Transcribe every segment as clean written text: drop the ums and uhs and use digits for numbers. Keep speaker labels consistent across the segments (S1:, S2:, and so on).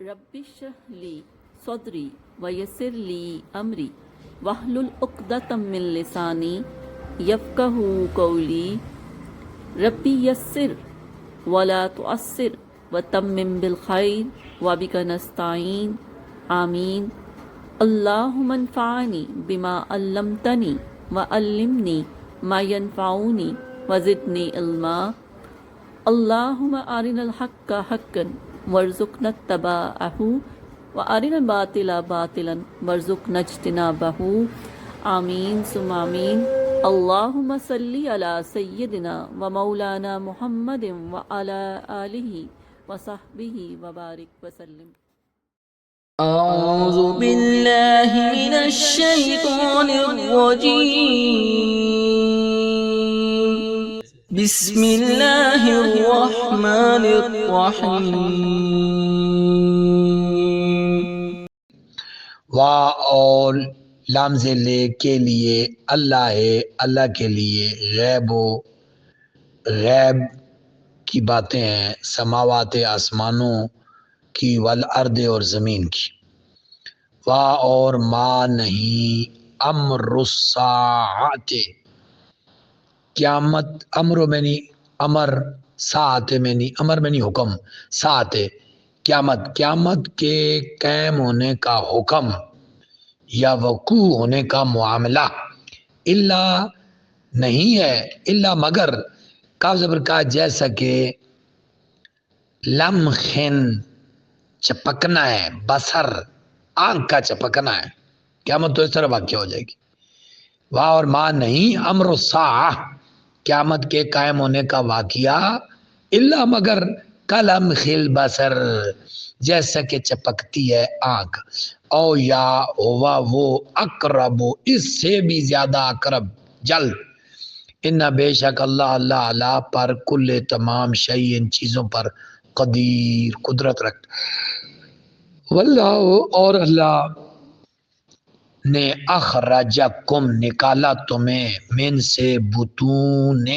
S1: رب اشرح لی صدری ویسر لی امری واحلل عقدۃ من لسانی یفقہوا قولی ربی یسر ولا تعسر وتمم بالخیر وبک نستعین آمین اللہم انفعنی بما علمتنی وعلمنی ما ینفعنی وزدنی علما اللہم ارنا الحق حقا وارزقنا اتباعہ وارنا الباطل باطلا وارزقنا اجتنابہ آمین ثم آمین اللہم صلی علی سیدنا و مولانا محمد وعلی آلہ وصحبہ وبارک وسلم۔
S2: أعوذ بالله من الشيطان الرجيم بسم الله الرحمن الرحيم
S3: وا اور لامز لے کے لیے اللہ ہے، اللہ کے لیے غیب کی باتیں ہیں، سماوات آسمانوں کی والارض اور زمین کی۔ وا اور ما نہیں امر الساعت قیامت، امر میں نہیں امر، ساعت میں نہیں امر میں نہیں حکم، ساعت قیامت کے قائم ہونے کا حکم یا وقوع ہونے کا معاملہ الا نہیں ہے، الا مگر کاف زبر کا جیسا کہ لمخن چپکنا ہے، بصر آنکھ کا چپکنا ہے، قیامت تو اس طرح واقع ہو جائے گی۔ واہ اور ماں نہیں امر الساعہ قیامت کے قائم ہونے کا واقعہ الا مگر کلمخ البصر جیسا کہ چپکتی ہے آنکھ، او یا ہوا وہ اقرب اس سے بھی زیادہ اقرب جلد، ان بے شک اللہ علی پر کل تمام شیء ان چیزوں پر قدیر قدرت رکھتا۔ واللہ اور اللہ نے اخرجکم نکالا تمہیں من سے بطون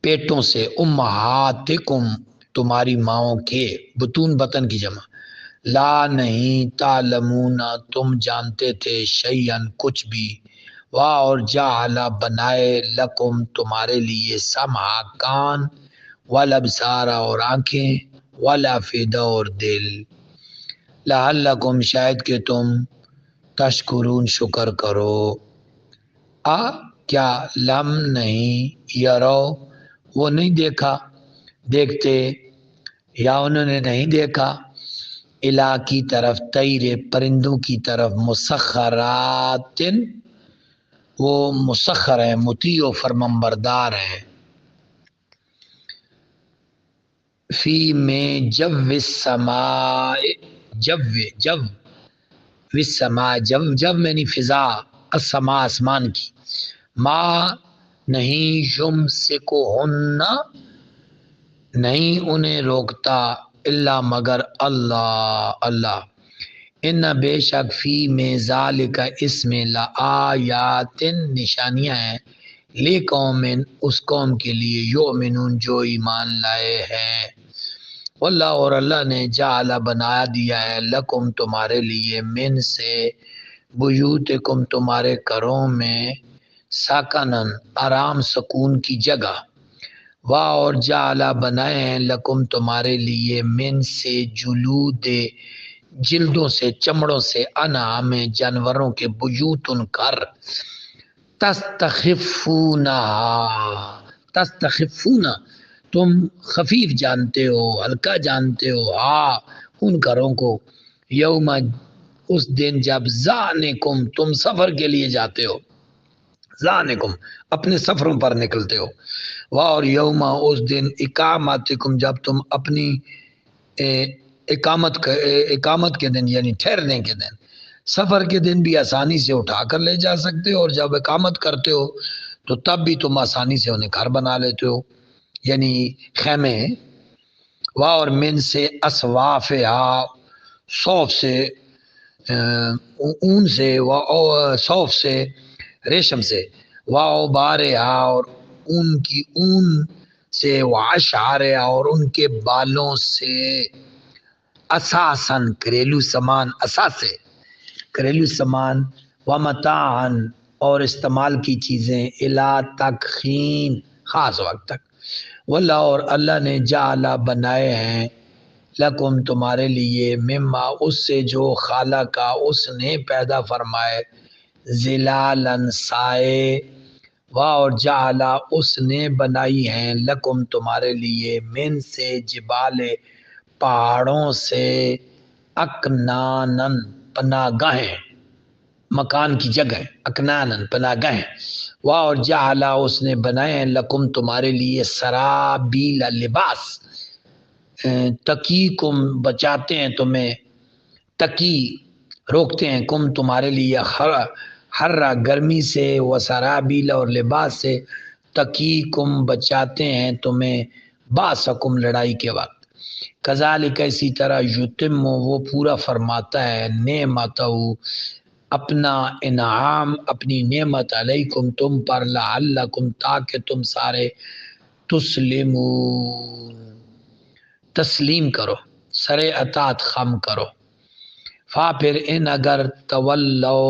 S3: پیٹوں سے، امہاتکم تمہاری ماؤں کے، بطون بطن کی جمع، لا نہیں تعلمون تم جانتے تھے شیئن کچھ بھی، واہ اور جعل بنائے لکم تمہارے لیے سمع کان، والابصار اور آنکھیں، والافئدہ اور دل، لعلکم شاید کہ تم تشکرون شکر کرو۔ کیا لم نہیں یرو وہ نہیں دیکھتے یا انہوں نے نہیں دیکھا، الہ کی طرف طیر پرندوں کی طرف، مسخرات وہ مسخر ہیں، مطیع و فرمانبردار ہیں، فی میں جو السماء جو السماء جو میں نہیں فضا، السماء آسمان کی، ما نہیں یمسکہن نہیں انہیں روکتا الا مگر اللہ، ان بے شک فی میں ذالک اس میں لآیات نشانیاں ہیں، لقوم اس قوم کے لیے یؤمنون جو ایمان لائے ہیں۔ واللہ اور اللہ نے جعل بنا دیا ہے لکم تمہارے لیے من سے بیوتکم تمہارے گھروں میں، سکنن آرام سکون کی جگہ، واہ اور جعل بنائے ہیں لکم تمہارے لیے من سے جلود جلدوں سے، چمڑوں سے، انعام جانوروں کے، بیوتن گھر، تستخفون تم خفیف جانتے ہو، ہلکا جانتے ہو، ان گھروں کو، یوم اس دن جب ذانکم تم سفر کے لیے جاتے ہو، ذانکم اپنے سفروں پر نکلتے ہو، اور یوم اس دن اقامتکم جب تم اپنی اقامت کے دن یعنی ٹھہرنے کے دن، سفر کے دن بھی آسانی سے اٹھا کر لے جا سکتے ہو، اور جب اقامت کرتے ہو تو تب بھی تم آسانی سے انہیں گھر بنا لیتے ہو، یعنی خیمے ہیں۔ واہ اور من سے اسوافہا صوف سے، اون سے، صوف سے، ریشم سے، واہ بارہا اور اون کی اون سے، واشعار اور ان کے بالوں سے، اساسن گھریلو سامان، اثاثے گھریلو سامان، ومتاعن اور استعمال کی چیزیں، الا تک خین خاص وقت تک، واللہ اور اللہ نے جعل بنائے ہیں، لکم تمہارے لیے، مما اس سے جو خالقہ اس نے پیدا فرمائے، ظلالن سائے، اور جعل اس نے بنائی ہیں، لکم تمہارے لیے، من سے جبال پہاڑوں سے، اکنانن پناہ گاہیں، مکان کی جگہ، اکنانن پناہ گاہیں، اور جعل اس نے بنائے ہیں، لکم تمہارے لیے، سرابیل لباس، تکی کم بچاتے ہیں تمہیں، تکی روکتے ہیں، کم تمہارے لیے، ہر گرمی سے، و سرابیل اور لباس سے، تکی کم بچاتے ہیں تمہیں، باسکم لڑائی کے وقت، کذالک اسی طرح، یتم وہ پورا فرماتا ہے، نعمتہ اپنا انعام، اپنی نعمت، علیکم تم پر، لعلکم تاکہ تم سارے، تسلمون تسلیم کرو، سر اطاعت خم کرو، فا پھر ان اگر تولو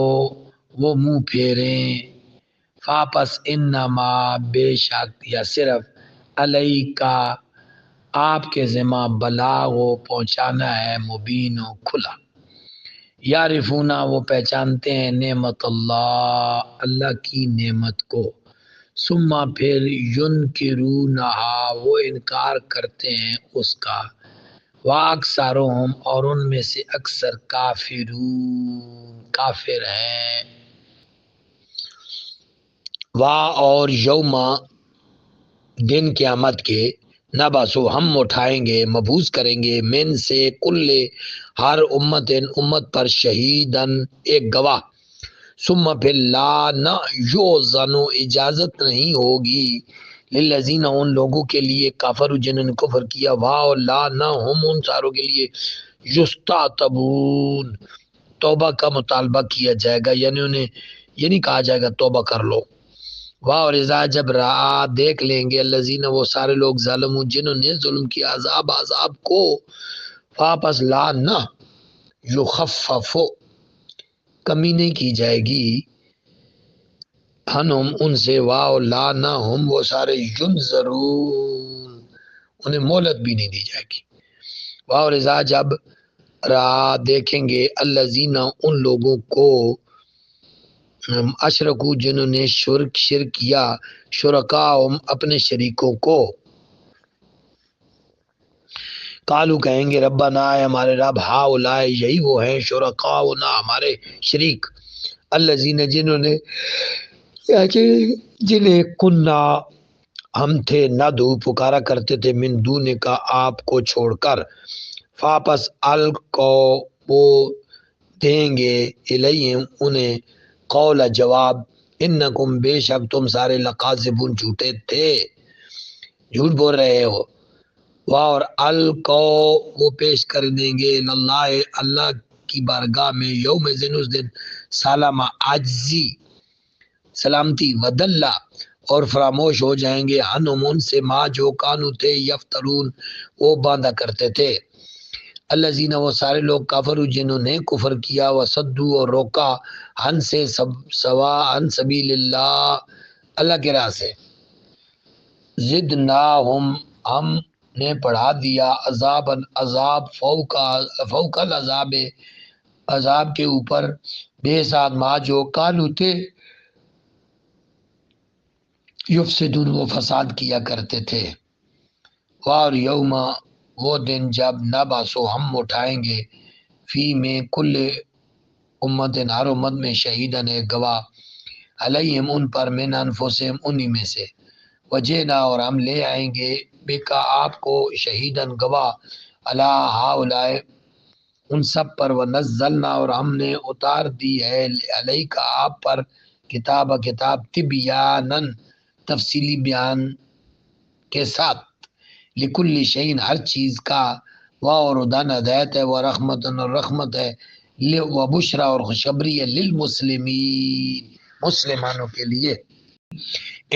S3: وہ منہ پھیریں، فا پس انما بے شک یا صرف، علیہ کا آپ کے ذمہ، بلاغ و پہنچانا ہے، مبین و کھلا، یعرفونا وہ پہچانتے ہیں، نعمت اللہ اللہ کی نعمت کو، ثم پھر ینکرونہا وہ انکار کرتے ہیں اس کا، واکثرہم اور ان میں سے اکثر، کافرون کافر ہیں، اور یوم دن قیامت کے، نبسو ہم اٹھائیں گے، مبعوث کریں گے، من سے کل ہر امت پر، شہیدن ایک گواہ، ثم پھر لا نہ یؤذن اجازت نہیں ہوگی، للذین ان لوگوں کے لیے، کافر جنہوں نے کفر کیا، اور لا نہ ہم ان ساروں کے لیے، یستعتبون توبہ کا مطالبہ کیا جائے گا، یعنی انہیں یہ نہیں کہا جائے گا توبہ کر لو، اور اذا جب رعا دیکھ لیں گے، الذین وہ سارے لوگ، ظالمون جنہوں نے ظلم کیا، عذاب کو، واپس لا نہ یخفف کمی نہیں کی جائے گی، ہنم ان سے، واو لا نہ ہم وہ سارے، ینظرون انہیں مہلت بھی نہیں دی جائے گی، واو اذا جب رعا دیکھیں گے، الذین ان لوگوں کو، اشرکو جنہوں نے شرک کیا، شرکاہم اپنے شریکوں کو، قالو کہیں گے، ربنا اے ہمارے رب، ہؤلاء یہی وہ ہیں، شرکاؤنا ہمارے شریک، الذین جنہیں کننا ہم تھے، ندعو پکارا کرتے تھے، من دون کا آپ کو چھوڑ کر، فاپس القو وہ دیں گے، الیہم انہیں، قول جواب، انکم بے شک تم سارے، لقاذبون جھوٹے تھے، جھوٹ بول رہے ہو، اور القو وہ پیش کر دیں گے، اللہ اللہ کی بارگاہ میں، یوم ذن اس دن، سالمہ عاجزی سلامتی، ودلہ اور فراموش ہو جائیں گے، عنہم ان سے، ما جو کانو تھے، یفترون وہ باندھا کرتے تھے، الذین وہ سارے لوگ، کافروا جنہوں نے کفر کیا، وصدوا اور روکا، ہن سے سوا، عن سبیل اللہ اللہ کے راہ سے، زدناہم ہم نے پڑھا دیا، عذاباً عذاب، فوق العذاب عذاب کے اوپر، بے ساتھ، ما جو کانو تھے، یفسدون وہ فساد کیا کرتے تھے، اور یوم وہ دن جب، نبعث ہم اٹھائیں گے، فی میں کل امت ہر امت میں، شہیدن ایک گواہ، علیہم ان پر، من انفسہم انہی میں سے، وجینا اور ہم لے آئیں گے، بکا آپ کو، شہیدن گواہ، علی ہؤلاء ان سب پر، ونزلنا اور ہم نے اتار دی ہے، علیک آپ پر، کتاب تبیانن تفصیلی بیان کے ساتھ، لکل شیء ہر چیز کا، اور ہدن ہدایت ہے، وہ رحمتن اور رحمت ہے، و بشرا اور خوشخبری ہے، للمسلمین مسلمانوں کے لیے،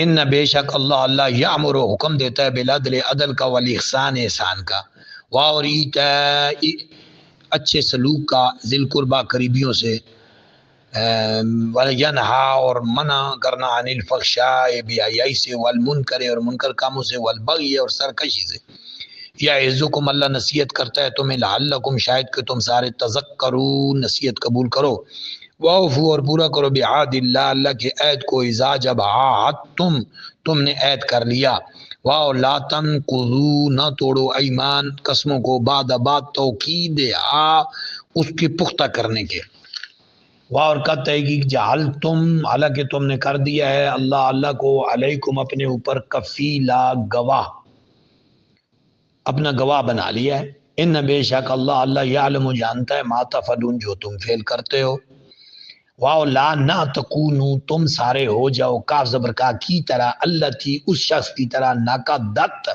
S3: ان بے شک اللہ یامر و حکم دیتا ہے بالعدل عدل کا، والاحسان احسان کا، اور ایتاء اچھے سلوک کا، ذی القربہ قریبیوں سے، وینہا اور منع کرنا، عن الفحشاء بے حیائی سے، والمنکر اور منکر کاموں سے، والبغی اور سرکشی سے، یعظکم اللہ نصیحت کرتا ہے تمہیں، لعلکم شاید کہ تم سارے تذکرون نصیحت قبول کرو، واوفوا اور پورا کرو بعہد اللہ اللہ کے عہد کو، اذا جب عاہدتم تم نے عہد کر لیا، واو لا تنقضوا نہ توڑو ایمان قسموں کو، بعد توکید اس کے پختہ کرنے کے، واہ اور کا تحقیق جعلتم حالانکہ تم نے کر دیا ہے اللہ کو، علیکم اپنے اوپر، کفیلا گواہ، اپنا گواہ بنا لیا ہے، ان بے شک اللہ یعلم جانتا ہے، ما تفعلون جو تم فعل کرتے ہو، واو لا نہ تکونو تم سارے ہو جاؤ، کاف زبر کا کی طرح، اللہ تھی اس شخص کی طرح، ناقدت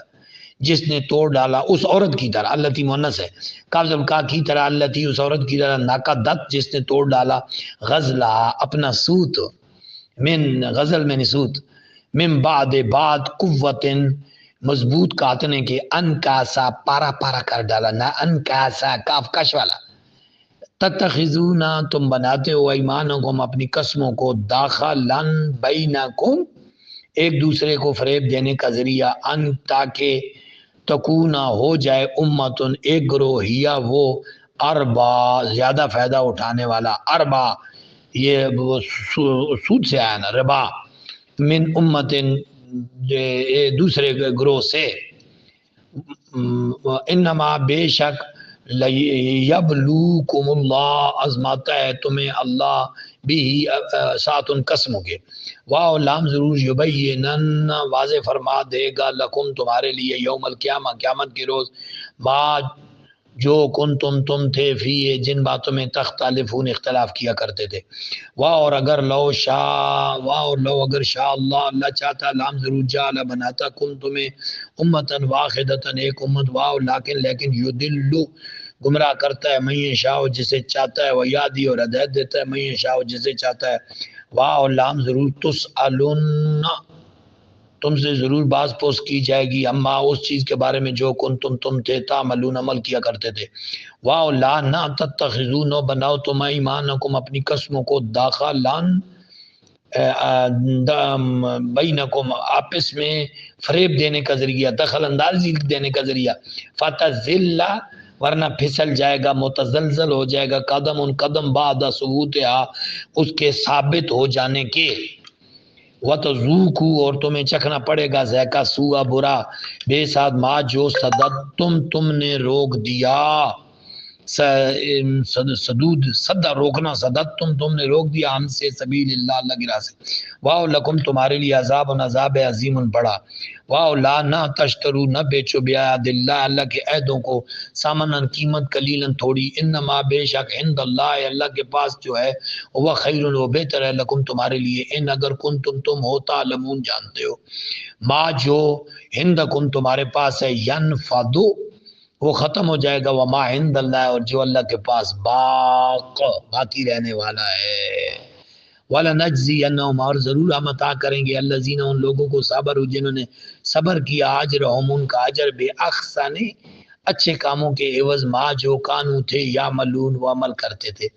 S3: جس نے توڑ ڈالا، اس عورت کی طرح، اللہ تھی مؤنث ہے، کاف زبر کا کی طرح، اللہ تھی اس عورت کی طرح، ناقدت جس نے توڑ ڈالا، غزلہ اپنا سوت، من غزل میں نسوت، من بعد قوت مضبوط کاتنے کے، انکاسا پارا پارا کر ڈالا، نہ انکاسا کاف کش والا، تتخذون تم بناتے ہو، ایمانکم اپنی قسموں کو، داخلن بینکم ایک دوسرے کو فریب دینے کا ذریعہ، ان تاکہ تکونا ہو جائے، امتن ایک گروہ، ہیا وہ، اربا زیادہ فائدہ اٹھانے والا، اربا یہ سود سے آیا نا، ربا، من امتن دوسرے گروہ سے، انما بے شک یبلوکم اللہ آزماتا ہے تمہیں اللہ بھی ساتھ ان قسموں کے، واو لام ضرور، یبینن واضح فرما دے گا، لکم تمہارے لیے، یوم القیامہ قیامت کے روز، ما جو تم تھے فی جن باتوں میں تختلفون اختلاف کیا کرتے تھے، واہ اور اگر لو شاء، واہ اور لو اگر شاء اللہ چاہتا، لام ضرور جعل بناتا، کن تمہیں امتن واحدتن ایک امت، واہ لیکن یدلو گمراہ کرتا ہے، من یشاء جسے چاہتا ہے، ویادی اور ہدایت دیتا ہے، من یشاء جسے چاہتا ہے، واہ اور لام ضرور، تسألون تم سے ضرور باز پوس کی جائے گی، اما اس چیز کے بارے میں جو تم تھے تعملون عمل کیا کرتے تھے، واو لا نہ تتخذون نو بناؤ تم ایمانکم اپنی قسموں کو، داخلان بینکم آپس میں فریب دینے کا ذریعہ، دخل اندازی دینے کا ذریعہ، فتزل ورنہ پھسل جائے گا، متزلزل ہو جائے گا، قدم بعد ثبوتہا اس کے ثابت ہو جانے کے، وَتَذُوقُوا اور تمہیں چکھنا پڑے گا ذائقہ سوء برا، بے ساتھ ما جو تم نے روک دیا، صدہ روکنا، تم نے روک دیا، ہم سے سبیل اللہ کی راہ سے، واو لکم تمہارے لیے عذاب عذاب عظیم بڑا، واو لا نہ تشترو نہ بیچو بیعہد اللہ کے عہدوں کو، سامنن قیمت، قلیلن تھوڑی، انما بے شک عند اللہ کے پاس جو ہے وہ خیر وہ بہتر ہے، لکم تمہارے لیے، ان اگر کنتم تم ہو تعلمون جانتے ہو، ما جو عندکم تمہارے پاس ہے، ینفدو وہ ختم ہو جائے گا، وما عند اللہ اور جو اللہ کے پاس باقی رہنے والا ہے، وَلَنَجْزِيَنَّهُمْ اور ضرور ہم عطا کریں گے، الذین ان لوگوں کو صبروا جنہوں نے صبر کیا، اجرہم ان کا اجر، بے احسن اچھے کاموں کے عوض، ما جو کانو تھے، یعملون وہ عمل کرتے تھے،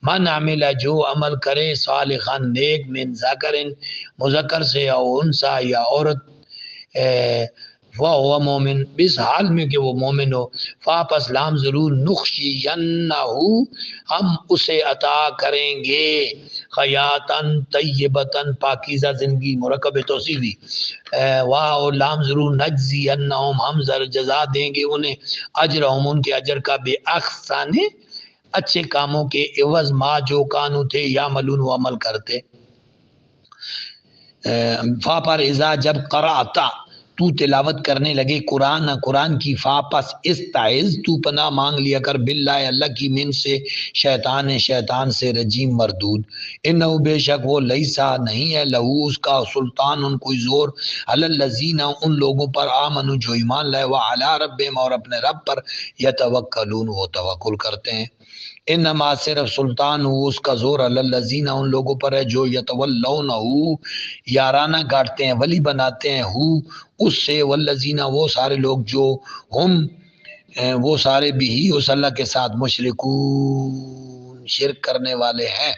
S3: من عمل جو عمل کرے، صالحا نیک، من ذکرن مذکر سے، یا انثی یا عورت، وہ مومن اس حال میں کہ وہ مومن ہو، فاپس لام ضرور، نخشینہو ہم اسے عطا کریں گے، حیاتن طیبتن پاکیزہ زندگی، مرکب توصیفی، واہ لام ضرور، نجزینہم ہم جزا دیں گے انہیں، اجرہم ان کے اجر کا، بے احسن اچھے کاموں کے عوض، ما جو کانو تھے، یعملون وہ عمل کرتے، فا پر اذا جب قرأتا تو تلاوت کرنے لگے قرآن کی، فاپس استعذ تو پناہ مانگ لیا کر، باللہ اللہ کی، من سے شیطان سے، رجیم مردود، انہو بے شک وہ، لیسا نہیں ہے، لہو اس کا، سلطان ان کوئی زور، علی الذین ان لوگوں پر، آمنو جو ایمان لائے، وعلی ربہم اور اپنے رب پر، یتوکلون وہ توکل کرتے ہیں، انما صرف سلطان ہو اس کا زور الذین ان لوگوں پر ہے جو یتولون ہو یارانہ گاٹتے ہیں ولی بناتے ہیں ہو اس سے، والذین وہ سارے لوگ جو ہم وہ سارے بھی اس اللہ کے ساتھ مشرکون شرک کرنے والے ہیں۔